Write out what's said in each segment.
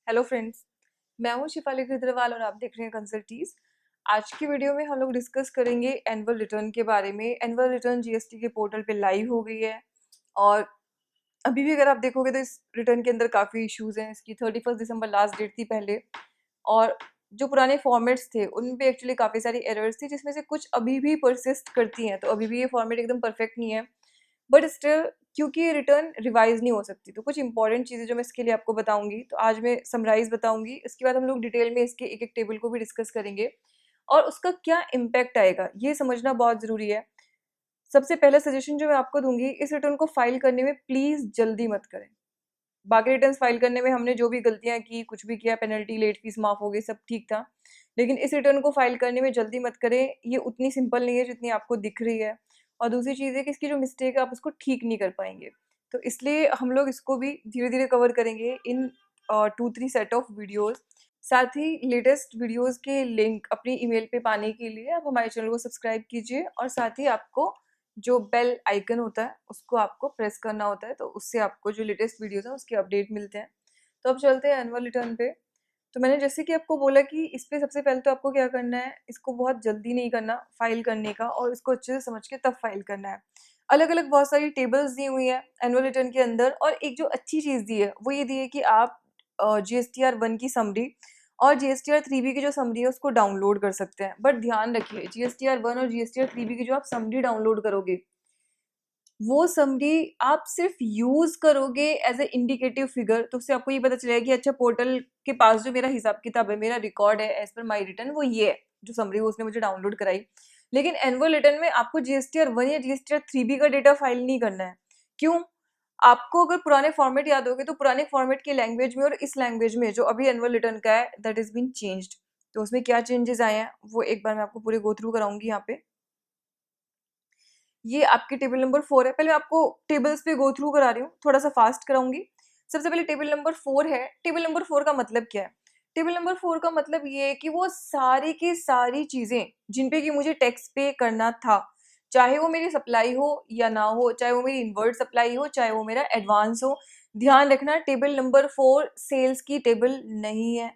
Hello friends, मैं हूं शिफाली अग्रवाल और आप देख रहे हैं कंसल्टीज। आज की वीडियो में हम लोग डिस्कस करेंगे एनुअल रिटर्न के बारे में। एनुअल रिटर्न जीएसटी के पोर्टल पे लाइव हो गई है और अभी भी अगर आप देखोगे तो इस रिटर्न के अंदर काफ़ी इश्यूज हैं। इसकी 31 दिसंबर लास्ट डेट थी पहले, और जो पुराने फॉर्मेट्स थे उन पे एक्चुअली काफ़ी सारी एरर्स थी जिसमें से कुछ अभी भी परसिस्ट करती हैं। तो अभी भी ये फॉर्मेट एकदम परफेक्ट नहीं है, बट स्टिल क्योंकि ये रिटर्न रिवाइज नहीं हो सकती, तो कुछ इंपॉर्टेंट चीज़ें जो मैं इसके लिए आपको बताऊंगी। तो आज मैं समराइज बताऊंगी, इसके बाद हम लोग डिटेल में इसके एक एक टेबल को भी डिस्कस करेंगे और उसका क्या इम्पैक्ट आएगा ये समझना बहुत ज़रूरी है। सबसे पहला सजेशन जो मैं आपको दूंगी, इस रिटर्न को फाइल करने में प्लीज़ जल्दी मत करें। बाकी रिटर्न्स फाइल करने में हमने जो भी गलतियां की, कुछ भी किया, पेनल्टी, लेट फीस माफ़ हो गई, सब ठीक था, लेकिन इस रिटर्न को फाइल करने में जल्दी मत करें। ये उतनी सिंपल नहीं है जितनी आपको दिख रही है। और दूसरी चीज़ है कि इसकी जो मिस्टेक है आप उसको ठीक नहीं कर पाएंगे। तो इसलिए हम लोग इसको भी धीरे धीरे कवर करेंगे इन 2-3 सेट ऑफ वीडियोज़। साथ ही लेटेस्ट वीडियोज़ के लिंक अपनी ईमेल पे पाने के लिए आप हमारे चैनल को सब्सक्राइब कीजिए, और साथ ही आपको जो बेल आइकन होता है उसको आपको प्रेस करना होता है, तो उससे आपको जो लेटेस्ट वीडियोस हैं उसके अपडेट मिलते हैं। तो अब चलते हैं एनुअल रिटर्न पे। तो मैंने जैसे कि आपको बोला कि इस पे सबसे पहले तो आपको क्या करना है, इसको बहुत जल्दी नहीं करना फाइल करने का, और इसको अच्छे से समझ के तब फाइल करना है। अलग अलग बहुत सारी टेबल्स दी हुई है एनुअल रिटर्न के अंदर, और एक जो अच्छी चीज़ दी है वो ये दी है कि आप GSTR 1 की समरी और GSTR 3B की जो समरी है उसको डाउनलोड कर सकते हैं। बट ध्यान रखिए, GSTR 1 और GSTR 3B की जो आप समरी डाउनलोड करोगे वो समरी आप सिर्फ यूज करोगे एज ए इंडिकेटिव फिगर, तो उससे आपको ये पता चलेगा कि अच्छा, पोर्टल के पास जो मेरा हिसाब किताब है, मेरा रिकॉर्ड है एज पर माई रिटर्न, वो ये है जो समरी उसने मुझे डाउनलोड कराई। लेकिन एनुअल रिटर्न में आपको GSTR 1 या GSTR 3B का डेटा फाइल नहीं करना है। क्यों? आपको अगर पुराने फॉर्मेट याद होगे तो पुराने फॉर्मेट की लैंग्वेज में और इस लैंग्वेज में जो अभी एनुअल रिटर्न का है, दैट इज बीन चेंज्ड। तो उसमें क्या चेंजेस आए हैं वो एक बार मैं आपको पूरे गो थ्रू कराऊंगी यहाँ पे। ये आपकी टेबल नंबर 4 है। पहले मैं आपको टेबल्स पे गो थ्रू करा रही हूँ, थोड़ा सा फास्ट कराऊंगी। सबसे पहले टेबल नंबर 4 है। टेबल नंबर 4 का मतलब क्या है? टेबल नंबर 4 का मतलब ये है कि वो सारी की सारी चीजें जिन पे कि मुझे टैक्स पे करना था, चाहे वो मेरी सप्लाई हो या ना हो, चाहे वो मेरी इनवर्ट सप्लाई हो, चाहे वो मेरा एडवांस हो। ध्यान रखना, टेबल नंबर 4 सेल्स की टेबल नहीं है।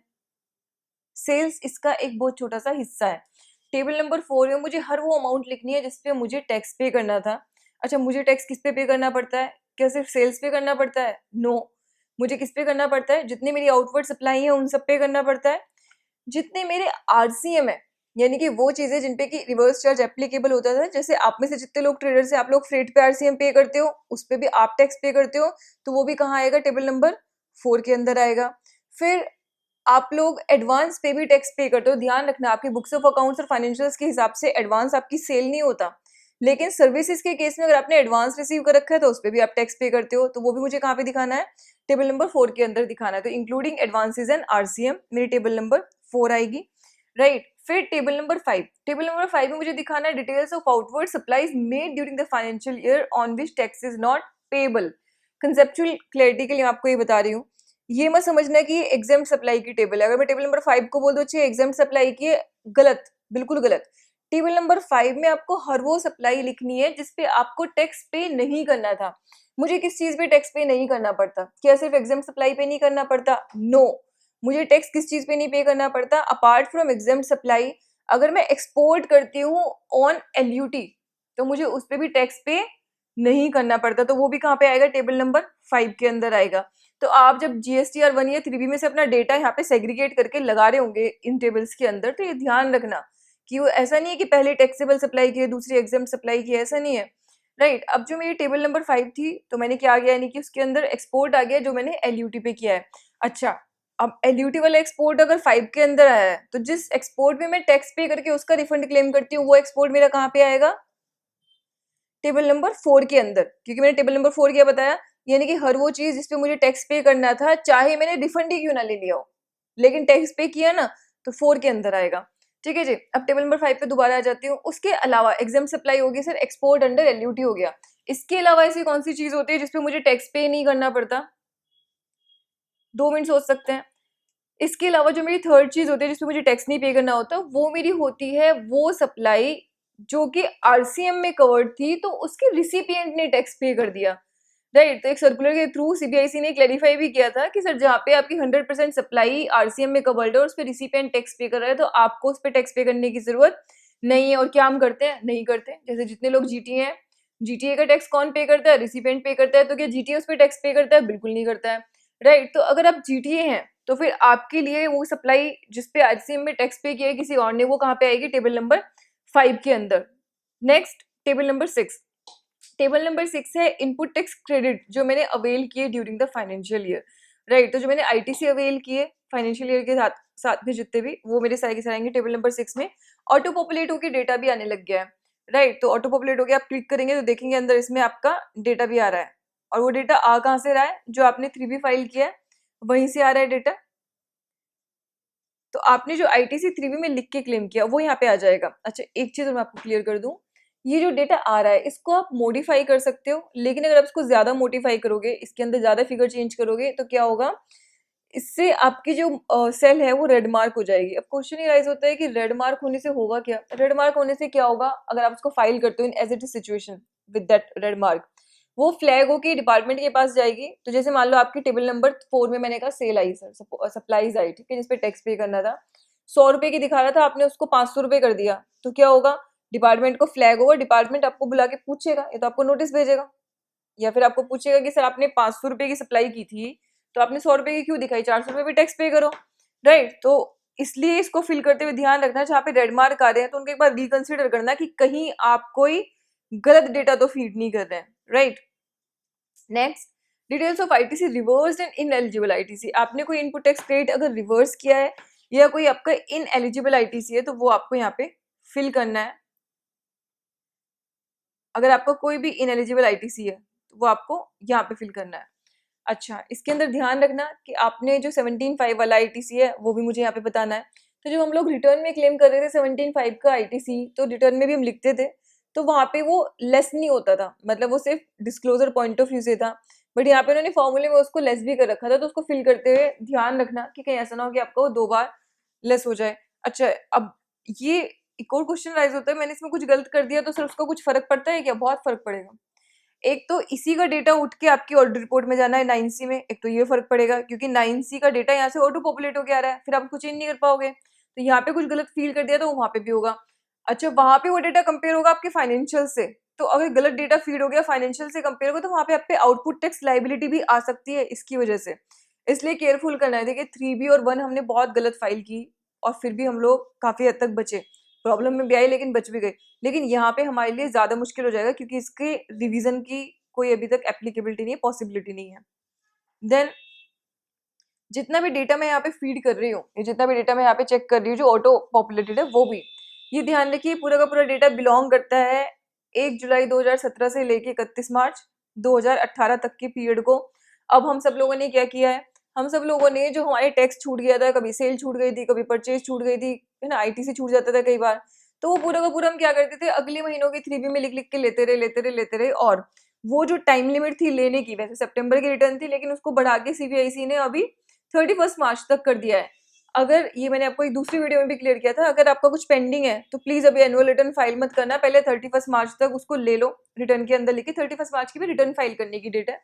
सेल्स इसका एक बहुत छोटा सा हिस्सा है। टेबल नंबर 4 में मुझे हर वो अमाउंट लिखनी है जिसपे मुझे टैक्स पे करना था। अच्छा, मुझे टैक्स किस पे करना पड़ता है? क्या सिर्फ सेल्स पे करना पड़ता है? नो। मुझे किस पे करना पड़ता है? जितने मेरी आउटवर्ड सप्लाई है उन सब पे करना पड़ता है। जितने मेरे आरसीएम है, यानी कि वो चीजें जिनपे की रिवर्स चार्ज एप्लीकेबल होता था, जैसे आप में से जितने लोग ट्रेडर्स है, आप लोग फ्रेट पे आरसीएम पे करते हो, उस पे भी आप टैक्स पे करते हो, तो वो भी कहाँ आएगा? टेबल नंबर 4 के अंदर आएगा। फिर आप लोग एडवांस पे भी टैक्स पे करते हो। ध्यान रखना, आपकी बुक्स ऑफ अकाउंट्स और फाइनेंशियल्स के हिसाब से एडवांस आपकी सेल नहीं होता, लेकिन सर्विसेज के केस में अगर आपने एडवांस रिसीव कर रखा है तो उस पर भी आप टैक्स पे करते हो। तो वो भी मुझे कहाँ पे दिखाना है? टेबल नंबर 4 के अंदर दिखाना है। तो इंक्लूडिंग एडवांसेज एंड आरसीएम मेरी टेबल नंबर 4 आएगी, राइट। फिर टेबल नंबर 5, टेबल नंबर 5 में मुझे दिखाना है details of outward supplies made during the financial year on which tax is not payable. Conceptual clarity के लिए मैं आपको ये बता रही हूँ, ये मत समझना कि ये एग्जाम सप्लाई की टेबल है। अगर मैं टेबल नंबर 5 को बोल दूं अच्छी एग्जाम सप्लाई की है, गलत, बिल्कुल गलत। टेबल नंबर 5 में आपको हर वो सप्लाई लिखनी है जिसपे आपको टैक्स पे नहीं करना था। मुझे किस चीज पे टैक्स पे नहीं करना पड़ता? क्या सिर्फ एग्जाम सप्लाई पे नहीं करना पड़ता? नो। मुझे टैक्स किस चीज पे नहीं पे करना पड़ता अपार्ट फ्रॉम एग्जाम सप्लाई? अगर मैं एक्सपोर्ट करती हूँ ऑन एलयूटी तो मुझे उस पर भी टैक्स पे नहीं करना पड़ता, तो वो भी कहाँ पे आएगा? टेबल नंबर 5 के अंदर आएगा। तो आप जब GSTR 1 या 3B में से अपना डेटा यहाँ पे सेग्रीगेट करके लगा रहे होंगे इन टेबल्स के अंदर, तो ये ध्यान रखना कि वो ऐसा नहीं है कि पहले टैक्सेबल सप्लाई की है दूसरी एग्जाम सप्लाई की है, ऐसा नहीं है, राइट। अब जो मेरी टेबल नंबर 5 थी तो मैंने क्या आ गया, यानी कि उसके अंदर एक्सपोर्ट आ गया जो मैंने एलयूटी पे किया है। अच्छा, अब एलयूटी वाला एक्सपोर्ट अगर 5 के अंदर आया है तो जिस एक्सपोर्ट में मैं टैक्स पे करके उसका रिफंड क्लेम करती हूँ वो एक्सपोर्ट मेरा कहाँ पे आएगा? टेबल नंबर 4 के अंदर, क्योंकि मैंने टेबल नंबर 4 क्या बताया, यानी कि हर वो चीज जिसपे मुझे टैक्स पे करना था, चाहे मैंने रिफंड ही क्यों ना ले लिया हो, लेकिन टैक्स पे किया ना, तो 4 के अंदर आएगा। ठीक है जी। अब टेबल नंबर 5 पे दोबारा आ जाती हूँ। उसके अलावा एग्जाम सप्लाई होगी सर, एक्सपोर्ट अंडर एलयूटी हो गया। इसके अलावा ऐसी कौन सी चीज होती है जिसपे मुझे टैक्स पे नहीं करना पड़ता? 2 मिनट सोच सकते हैं। इसके अलावा जो मेरी थर्ड चीज होती है जिसपे मुझे टैक्स नहीं पे करना होता, वो मेरी होती है वो सप्लाई जो कि आरसीएम में कवर्ड थी, तो उसके रिसिपिएंट ने टैक्स पे कर दिया। राइट। तो एक सर्कुलर के थ्रू सीबीआईसी ने क्लैरिफाई भी किया था कि सर जहाँ पे आपकी 100% सप्लाई आरसीएम में कवर्ड है और उस पर रिसिपिएंट टैक्स पे कर रहा है तो आपको उस पर टैक्स पे करने की जरूरत नहीं है। और क्या हम करते हैं? नहीं करते। जैसे जितने लोग जीटीए हैं, जीटीए का टैक्स कौन पे करता है? रिसिपिएंट पे करता है। तो क्या जीटीए उस पर टैक्स पे करता है? बिल्कुल नहीं करता है। राइट। तो अगर आप जीटीए हैं तो फिर आपके लिए वो सप्लाई जिसपे आरसीएम में टैक्स पे किया है किसी और ने, वो कहाँ पे आएगी? टेबल नंबर 5 के अंदर। Next, table number 6। Table number 6 है इनपुट टैक्स क्रेडिट जो मैंने अवेल किए during the financial year. Right. तो जो मैंने आईटीसी अवेल किए फाइनेंशियल ईयर के साथ साथ में जितने भी, वो मेरे सारे के सारे आएंगे टेबल नंबर 6 में। ऑटो पॉपुलेट होकर डेटा भी आने लग गया है। राइट। तो ऑटो पॉपुलेट होकर आप क्लिक करेंगे तो देखेंगे अंदर इसमें आपका डेटा भी आ रहा है। और वो डेटा आ कहाँ से रहा है? जो आपने 3B फाइल किया है वहीं से आ रहा है डेटा। तो आपने जो आईटीसी 3B में लिख के क्लेम किया वो यहाँ पे आ जाएगा। अच्छा, एक चीज मैं आपको क्लियर कर दूं, ये जो डेटा आ रहा है इसको आप मॉडिफाई कर सकते हो, लेकिन अगर आप इसको ज्यादा मॉडिफाई करोगे, इसके अंदर ज्यादा फिगर चेंज करोगे तो क्या होगा? इससे आपकी जो सेल है वो रेड मार्क हो जाएगी। अब क्वेश्चन ये राइज होता है कि रेड मार्क होने से होगा क्या? रेड मार्क होने से क्या होगा? अगर आप इसको फाइल करते हो in as it is situation with that red mark, वो फ्लैग होके डिपार्टमेंट के पास जाएगी। तो जैसे मान लो आपकी टेबल नंबर 4 में मैंने कहा सेल आई सर, सप्लाईज आई, ठीक है, जिसपे टैक्स पे करना था, 100 रुपए की दिखा रहा था, आपने उसको 500 रुपए कर दिया, तो क्या होगा? डिपार्टमेंट को फ्लैग होगा, डिपार्टमेंट आपको बुला के पूछेगा, या तो आपको नोटिस भेजेगा या फिर आपको पूछेगा कि सर आपने 500 रुपए की सप्लाई की थी तो आपने 100 रुपए की क्यों दिखाई? 400 रुपए भी टैक्स पे करो। राइट। तो इसलिए इसको फिल करते हुए ध्यान रखना, जहाँ पे रेड मार्क आ रहे हैं तो उनके एक बार रिकंसिडर करना कि कहीं आप कोई गलत डेटा तो फीड नहीं कर रहे हैं। Right. Next, details of ITC reverse and ineligible ITC. आपने कोई इनपुट टैक्स क्रेडिट अगर रिवर्स किया है या कोई आपका इनएलिजिबल आईटीसी है तो वो आपको यहाँ पे फिल करना है। अगर आपका कोई भी इनएलिजिबल आईटीसी है तो वो आपको यहाँ पे फिल करना है। अच्छा, इसके अंदर ध्यान रखना कि आपने जो 17.5 वाला आईटीसी है वो भी मुझे यहाँ पे बताना है। तो जब हम लोग रिटर्न में क्लेम कर रहे थे 17.5 का आईटीसी, तो रिटर्न में भी हम लिखते थे तो वहां पे वो लेस नहीं होता था, मतलब वो सिर्फ डिस्क्लोजर पॉइंट ऑफ व्यू से था। बट यहाँ पे उन्होंने फॉर्मूले में उसको लेस भी कर रखा था, तो उसको फिल करते हुए ध्यान रखना कि कहीं ऐसा ना हो कि आपका वो 2 बार लेस हो जाए। अच्छा, अब ये एक और क्वेश्चन राइज होता है, मैंने इसमें कुछ गलत कर दिया तो सर उसका कुछ फर्क पड़ता है क्या? बहुत फर्क पड़ेगा। एक तो इसी का डेटा उठ के आपकी ऑडिट रिपोर्ट में जाना है 9C में, एक तो ये फर्क पड़ेगा क्योंकि 9C का डेटा यहाँ से ऑटो पॉपुलेट होके आ रहा है, फिर आप उसको चेंज नहीं कर पाओगे। तो यहाँ पे कुछ गलत फील कर दिया तो वहां पे भी होगा। अच्छा, वहां पे वो डेटा कंपेयर होगा आपके फाइनेंशियल से, तो अगर गलत डेटा फीड हो गया फाइनेंशियल से कंपेयर होगा तो वहां पे आप पे आउटपुट टैक्स लाइबिलिटी भी आ सकती है इसकी वजह से। इसलिए केयरफुल करना है। देखिए 3B और 1 हमने बहुत गलत फाइल की और फिर भी हम लोग काफी हद तक बचे, प्रॉब्लम में भी आई लेकिन बच भी गए। लेकिन यहाँ पे हमारे लिए ज्यादा मुश्किल हो जाएगा क्योंकि इसके रिवीजन की कोई अभी तक एप्लीकेबिलिटी नहीं है, पॉसिबिलिटी नहीं है। देन जितना भी डेटा मैं यहाँ पे फीड कर रही हूँ, ये जितना भी डेटा मैं यहाँ पे चेक कर रही हूँ जो ऑटो पॉपुलेटेड है, वो भी ये ध्यान रखिए पूरा का पूरा डेटा बिलोंग करता है 1 जुलाई 2017 से लेके 31 मार्च 2018 तक के पीरियड को। अब हम सब लोगों ने क्या किया है? हम सब लोगों ने जो हमारे टैक्स छूट गया था, कभी सेल छूट गई थी, कभी परचेज छूट गई थी, है ना, आईटीसी छूट जाता था कई बार, तो वो पूरा का पूरा हम क्या करते थे? अगले महीनों की 3B में लिख लिख के लेते रहे लेते रहे लेते रहे। और वो जो टाइम लिमिट थी लेने की, वैसे सितंबर की रिटर्न थी लेकिन उसको बढ़ा के सीबीआईसी ने अभी 31 मार्च तक कर दिया है। अगर ये मैंने आपको एक दूसरी वीडियो में भी क्लियर किया था, अगर आपका कुछ पेंडिंग है तो प्लीज अभी एनुअल रिटर्न फाइल मत करना, पहले 31 मार्च तक उसको ले लो। रिटर्न के अंदर लिखी 31 मार्च की भी रिटर्न फाइल करने की डेट है,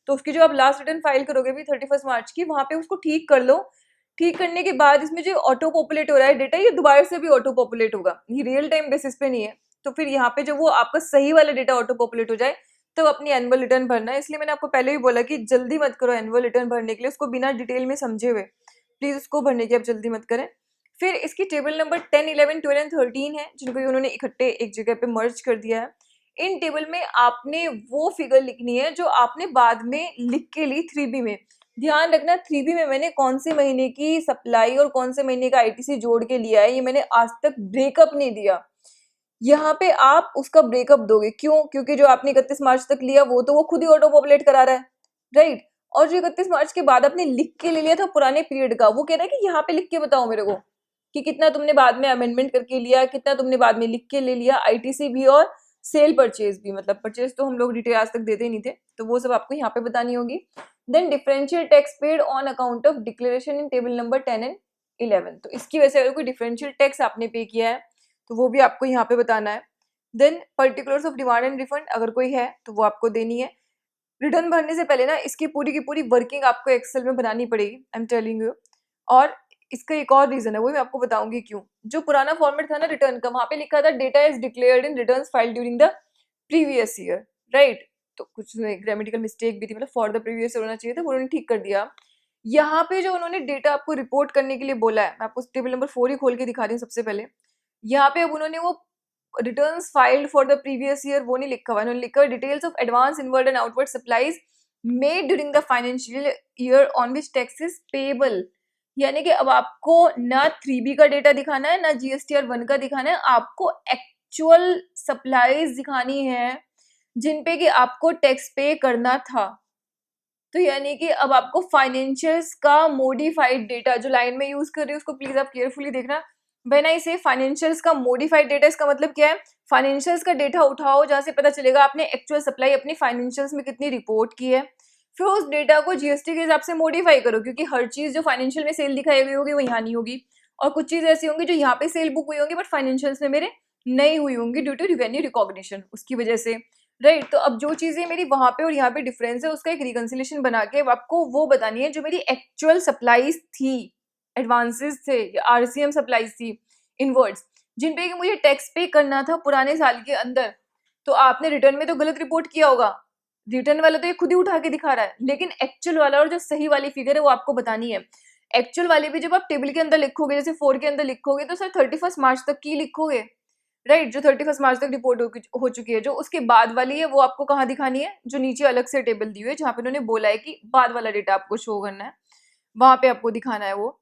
तो उसकी जो आप लास्ट रिटर्न फाइल करोगे भी 31 मार्च की, वहां पे उसको ठीक कर लो। ठीक करने के बाद इसमें जो ऑटो पॉपुलेट हो रहा है डेटा, ये दोबारा से भी ऑटो पॉपुलेट होगा, ये रियल टाइम बेसिस पे नहीं है। तो फिर यहाँ पे जब वो आपका सही वाला डेटा ऑटो पॉपुलेट हो जाए तब अपनी एनुअल रिटर्न भरना है। इसलिए मैंने आपको पहले भी बोला कि जल्दी मत करो एनुअल रिटर्न भरने के लिए, उसको बिना डिटेल में समझे हुए प्लीज उसको भरने की आप जल्दी मत करें। फिर इसकी टेबल नंबर 10, 11, 12 एंड 13 है जिनको उन्होंने इकट्ठे एक जगह पे मर्ज कर दिया है। इन टेबल में आपने वो फिगर लिखनी है जो आपने बाद में लिख के ली 3B में। ध्यान रखना 3B में मैंने कौन से महीने की सप्लाई और कौन से महीने का आईटीसी जोड़ के लिया है, ये मैंने आज तक ब्रेकअप नहीं दिया। यहाँ पे आप उसका ब्रेकअप दोगे, क्यों? क्योंकि जो आपने 31 मार्च तक लिया वो तो वो खुद ही ऑटो पॉपुलेट करा रहा है, राइट। और जो 31 मार्च के बाद आपने लिख के ले लिया था पुराने पीरियड का, वो कह रहा है कि यहाँ पे लिख के बताओ मेरे को कि कितना तुमने बाद में अमेंडमेंट करके लिया, कितना तुमने बाद में लिख के ले लिया, आईटीसी भी और सेल परचेज भी। मतलब परचेज तो हम लोग डिटेल आज तक देते ही नहीं थे, तो वो सब आपको यहाँ पे बतानी होगी। Then differential tax paid on account of declaration in table number 10 and 11, तो इसकी वजह से अगर कोई डिफरेंशियल टैक्स आपने पे किया है तो वो भी आपको यहाँ पे बताना है। Then particulars of demand and refund अगर कोई है तो वो आपको देनी है। रिटर्न भरने से पहले ना इसकी पूरी की पूरी वर्किंग आपको एक्सेल में बनानी पड़ेगी, आई एम टेलिंग यू। और इसका एक और रीजन है, वो मैं आपको बताऊंगी क्यों। जो पुराना फॉर्मेट था ना रिटर्न का, वहां पे लिखा था data is declared in returns filed during the previous year, right. तो कुछ ग्रामेटिकल मिस्टेक भी थी, मतलब फॉर द प्रीवियस ईयर होना चाहिए था, वो उन्होंने ठीक कर दिया। यहाँ पे जो उन्होंने डेटा आपको रिपोर्ट करने के लिए बोला है, मैं आपको टेबल नंबर 4 ही खोल के दिखा रही हूँ सबसे पहले। यहाँ पे अब उन्होंने वो returns filed for the previous year वो नहीं लिखा हुआ, उन्होंने लिखा details of advance inward and outward supplies made during the financial year on which tax is payable. यानी कि अब आपको ना 3B का डेटा दिखाना है, ना GSTR 1 का दिखाना है, आपको एक्चुअल सप्लाईज दिखानी है जिन पे कि आपको टैक्स पे करना था। तो यानी कि अब आपको फाइनेंशियल्स का मॉडिफाइड डेटा, जो लाइन में यूज कर रही हूँ उसको प्लीज आप केयरफुली देखना। व्हेन आई से फाइनेंशियल्स का मॉडिफाइड डेटा, इसका मतलब क्या है, फाइनेंशियल्स का डेटा उठाओ जहां से पता चलेगा आपने एक्चुअल सप्लाई अपनी फाइनेंशियल्स में कितनी रिपोर्ट की है, फिर उस डेटा को जीएसटी के हिसाब से मॉडिफाई करो, क्योंकि हर चीज जो फाइनेंशियल में सेल दिखाई गई होगी वो यहाँ नहीं होगी, और कुछ चीज ऐसी होंगी जो यहाँ पे सेल बुक हुई होंगी बट फाइनेंशियल्स में मेरे नहीं हुई होंगी ड्यू टू रिवेन्यू रिकॉग्निशन, उसकी वजह से, राइट। तो अब जो चीजें मेरी वहां पे और यहाँ पे डिफरेंस है, उसका एक रिकंसिलेशन बना के आपको वो बतानी है जो मेरी एक्चुअल सप्लाईज थी, एडवांसेस थे या RCM सप्लाईज थी इनवर्ड्स, जिन पे कि मुझे टैक्स पे करना था पुराने साल के अंदर। तो आपने रिटर्न में तो गलत रिपोर्ट किया होगा, रिटर्न वाला तो ये खुद ही उठा के दिखा रहा है, लेकिन एक्चुअल वाला और जो सही वाली फिगर है वो आपको बतानी है। एक्चुअल वाली भी जब आप टेबल के अंदर लिखोगे, जैसे 4 के अंदर लिखोगे, तो सर 31 मार्च तक की लिखोगे, राइट। जो 31 मार्च तक रिपोर्ट हो चुकी है, जो उसके बाद वाली है वो आपको कहाँ दिखानी है, जो नीचे अलग से टेबल दी हुई है जहाँ पे उन्होंने बोला है कि बाद वाला डेटा आपको शो करना है, वहां पे आपको दिखाना है वो।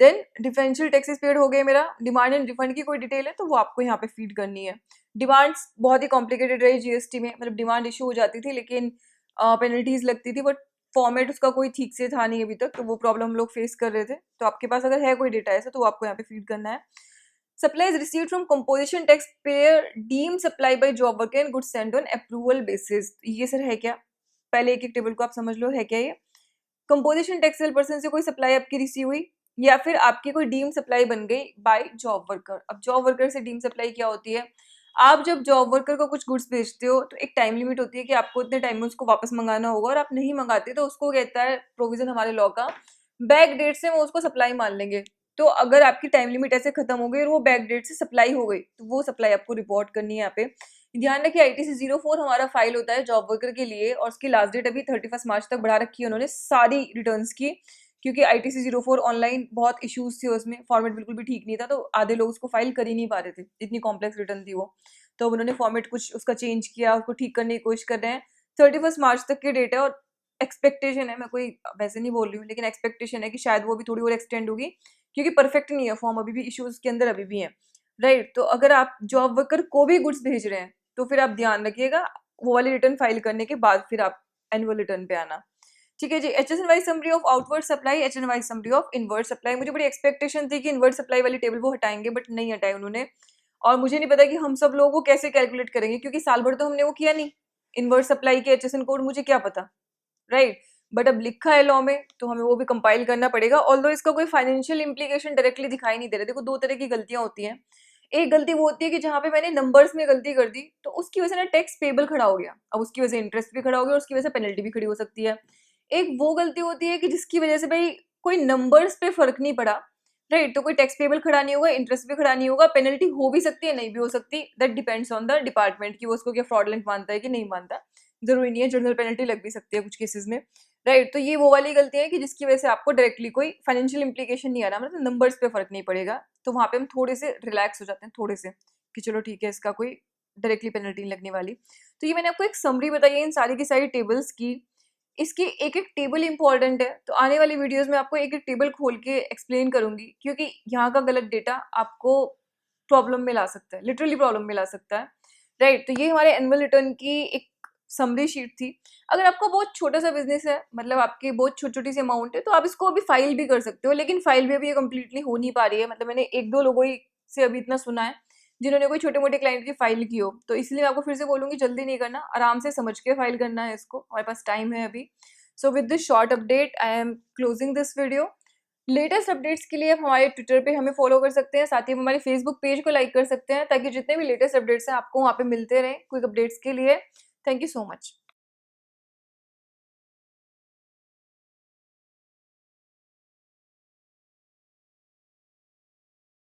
देन डिफरेंशियल टैक्सेस पेड हो गए, मेरा डिमांड एंड रिफंड की कोई डिटेल है तो वो आपको यहाँ पे फीड करनी है। डिमांड्स बहुत ही कॉम्प्लिकेटेड रही जीएसटी में, मतलब डिमांड इशू हो जाती थी लेकिन पेनल्टीज लगती थी, बट फॉर्मेट उसका कोई ठीक से था नहीं अभी तक, तो वो प्रॉब्लम हम लोग फेस कर रहे थे। तो आपके पास अगर है कोई डेटा ऐसा तो वो आपको यहाँ पे फीड करना है। Supplies received from composition taxpayer deemed supply by job worker and goods sent on approval basis। ये सर है क्या, पहले एक एक टेबल को आप समझ लो है क्या ये। कंपोजिशन टेक्सटाइल पर्सन से कोई सप्लाई आपकी रिसीव हुई, या फिर आपकी कोई डीम सप्लाई बन गई बाय जॉब वर्कर। अब जॉब वर्कर से डीम सप्लाई क्या होती है, आप जब जॉब वर्कर को कुछ गुड्स बेचते हो तो एक टाइम लिमिट होती है कि आपको इतने टाइम में उसको वापस मंगाना होगा, और आप नहीं मंगाते तो उसको कहता है प्रोविजन हमारे लॉ का, बैक डेट से वो उसको सप्लाई मान लेंगे। तो अगर आपकी टाइम लिमिट ऐसे खत्म हो गई और वो बैक डेट से सप्लाई हो गई तो वो सप्लाई आपको रिपोर्ट करनी है यहाँ पे। ध्यान रखिए ITC 04 हमारा फाइल होता है जॉब वर्कर के लिए, और उसकी लास्ट डेट अभी 31 मार्च तक बढ़ा रखी है उन्होंने सारी रिटर्न्स की, क्योंकि ITC 04 ऑनलाइन बहुत इश्यूज थे, उसमें फॉर्मेट बिल्कुल भी ठीक नहीं था, तो आधे लोग उसको फाइल कर ही नहीं पा रहे थे, इतनी कॉम्प्लेक्स रिटर्न थी वो। तो उन्होंने फॉर्मेट कुछ उसका चेंज किया, उसको ठीक करने की कोशिश कर रहे हैं। 31 मार्च तक की डेट है, और एक्सपेक्टेशन है, मैं कोई वैसे नहीं बोल रही हूँ, लेकिन एक्सपेक्टेशन है कि शायद वो भी थोड़ी और एक्सटेंड होगी, क्योंकि परफेक्ट नहीं है फॉर्म, अभी भी इश्यूज के अंदर अभी भी हैं, राइट। तो अगर आप जॉब वर्कर को भी गुड्स भेज रहे हैं तो फिर आप ध्यान रखिएगा वो वाली रिटर्न फाइल करने के बाद फिर आप एनुअल रिटर्न पे आना, ठीक है जी। HSN wise summary of outward supply, HSN wise summary of inward supply. मुझे बड़ी एक्सपेक्टेशन थी कि इनवर्ड सप्लाई वाली टेबल वो हटाएंगे, बट नहीं हटाए उन्होंने, और मुझे नहीं पता कि हम सब लोगों को कैसे कैलकुलेट करेंगे, क्योंकि साल भर तो हमने वो किया नहीं, इनवर्ड सप्लाई के HSN कोड मुझे क्या पता, राइट। बट अब लिखा है लॉ में तो हमें वो भी कंपाइल करना पड़ेगा, ऑल्दो इसका कोई फाइनेंशियल इंप्लीकेशन डायरेक्टली दिखाई नहीं दे रहा। देखो दो तरह की गलतियां होती हैं, एक गलती वो होती है कि जहां पे मैंने नंबर्स में गलती कर दी तो उसकी वजह से ना टैक्स पेबल खड़ा हो गया, अब उसकी वजह से इंटरेस्ट भी खड़ा हो गया और उसकी वजह से पेनल्टी भी खड़ी हो सकती है। एक वो गलती होती है कि जिसकी वजह से भाई कोई नंबर्स पे फर्क नहीं पड़ा, राइट, तो कोई टैक्स पेबल खड़ा नहीं होगा, इंटरेस्ट भी खड़ा नहीं होगा, पेनल्टी हो भी सकती है नहीं भी हो सकती, that depends on the department कि वो उसको क्या फ्रॉडलेंट मानता है कि नहीं मानता, जरूरी नहीं है, जनरल पेनल्टी लग भी सकती है कुछ केसेस में, राइट। तो ये वो वाली गलती है कि जिसकी वजह से आपको डायरेक्टली कोई फाइनेंशियल इंप्लीकेशन नहीं आ रहा, मतलब नंबर्स पे फर्क नहीं पड़ेगा, तो वहां पे हम थोड़े से रिलैक्स हो जाते हैं, थोड़े से कि चलो ठीक है इसका कोई डायरेक्टली पेनल्टी नहीं लगने वाली। तो ये मैंने आपको एक समरी बताई है इन सारी की सारी टेबल्स की, इसकी एक एक टेबल इंपॉर्टेंट है, तो आने वाली वीडियोस में आपको एक एक टेबल खोल के एक्सप्लेन करूंगी, क्योंकि यहाँ का गलत डेटा आपको प्रॉब्लम में ला सकता है, लिटरली प्रॉब्लम में ला सकता है, राइट। तो ये हमारे एनुअल रिटर्न की एक समरी शीट थी। अगर आपका बहुत छोटा सा बिजनेस है, मतलब आपकी बहुत छोटी छोटी सी अमाउंट है, तो आप इसको अभी फाइल भी कर सकते हो, लेकिन फाइल भी अभी कंप्लीटली हो नहीं पा रही है, मतलब मैंने एक दो लोगों ही से अभी इतना सुना है जिन्होंने कोई छोटे मोटे क्लाइंट की फाइल की हो, तो इसलिए मैं आपको फिर से बोलूंगी जल्दी नहीं करना, आराम से समझ के फाइल करना है इसको, हमारे पास टाइम है अभी। So with this short update I am closing this video. Latest updates के लिए आप हमारे ट्विटर पे हमें फॉलो कर सकते हैं, साथ ही हमारे फेसबुक पेज को लाइक कर सकते हैं, ताकि जितने भी लेटेस्ट अपडेट्स हैं आपको वहाँ पे मिलते रहें क्विक अपडेट्स के लिए। Thank you so much.